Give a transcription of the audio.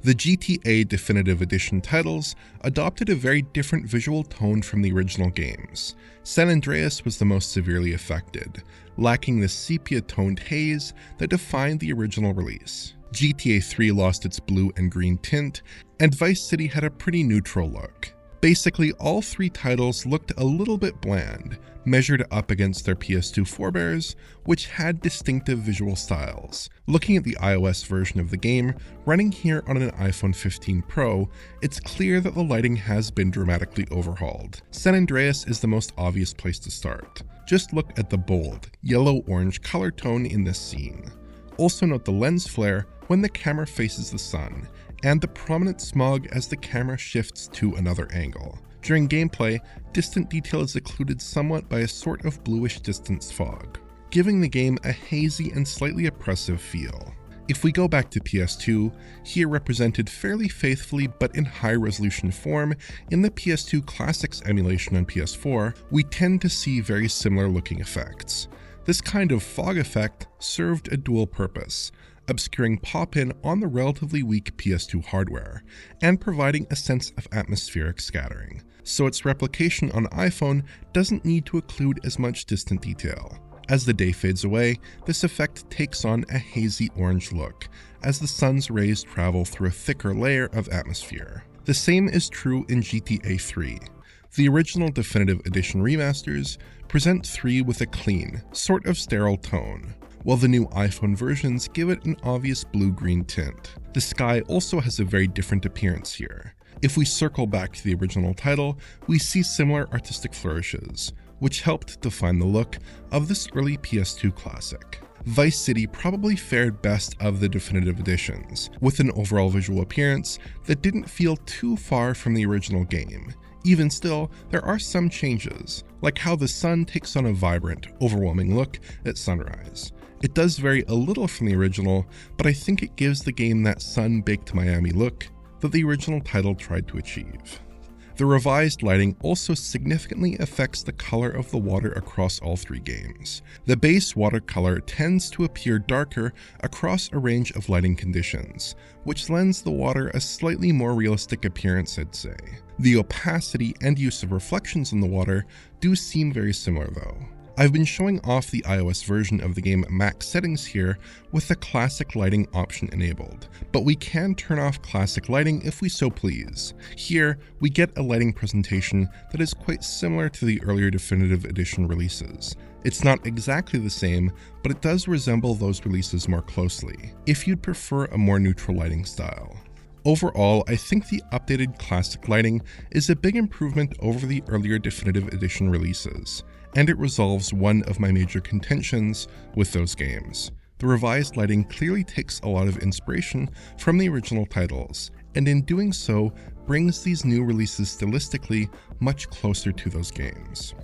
The GTA Definitive Edition titles adopted a very different visual tone from the original games. San Andreas was the most severely affected, lacking the sepia-toned haze that defined the original release. GTA 3 lost its blue and green tint, and Vice City had a pretty neutral look. Basically, all three titles looked a little bit bland, measured up against their PS2 forebears, which had distinctive visual styles. Looking at the iOS version of the game, running here on an iPhone 15 Pro, it's clear that the lighting has been dramatically overhauled. San Andreas is the most obvious place to start. Just look at the bold, yellow-orange color tone in this scene. Also note the lens flare when the camera faces the sun, and the prominent smog as the camera shifts to another angle. During gameplay, distant detail is occluded somewhat by a sort of bluish distance fog, giving the game a hazy and slightly oppressive feel. If we go back to PS2, here represented fairly faithfully but in high-resolution form in the PS2 Classics emulation on PS4, we tend to see very similar looking effects. This kind of fog effect served a dual purpose, obscuring pop-in on the relatively weak PS2 hardware, and providing a sense of atmospheric scattering, so its replication on iPhone doesn't need to occlude as much distant detail. As the day fades away, this effect takes on a hazy orange look, as the sun's rays travel through a thicker layer of atmosphere. The same is true in GTA 3. The original Definitive Edition remasters present 3 with a clean, sort of sterile tone, while the new iPhone versions give it an obvious blue-green tint. The sky also has a very different appearance here. If we circle back to the original title, we see similar artistic flourishes, which helped define the look of this early PS2 classic. Vice City probably fared best of the definitive editions, with an overall visual appearance that didn't feel too far from the original game. Even still, there are some changes, like how the sun takes on a vibrant, overwhelming look at sunrise. It does vary a little from the original, but I think it gives the game that sun-baked Miami look that the original title tried to achieve. The revised lighting also significantly affects the color of the water across all 3 games. The base watercolor tends to appear darker across a range of lighting conditions, which lends the water a slightly more realistic appearance, I'd say. The opacity and use of reflections in the water do seem very similar though. I've been showing off the iOS version of the game max settings here with the classic lighting option enabled, but we can turn off classic lighting if we so please. Here, we get a lighting presentation that is quite similar to the earlier Definitive Edition releases. It's not exactly the same, but it does resemble those releases more closely, if you'd prefer a more neutral lighting style. Overall, I think the updated classic lighting is a big improvement over the earlier Definitive Edition releases, and it resolves one of my major contentions with those games. The revised lighting clearly takes a lot of inspiration from the original titles, and in doing so, brings these new releases stylistically much closer to those games.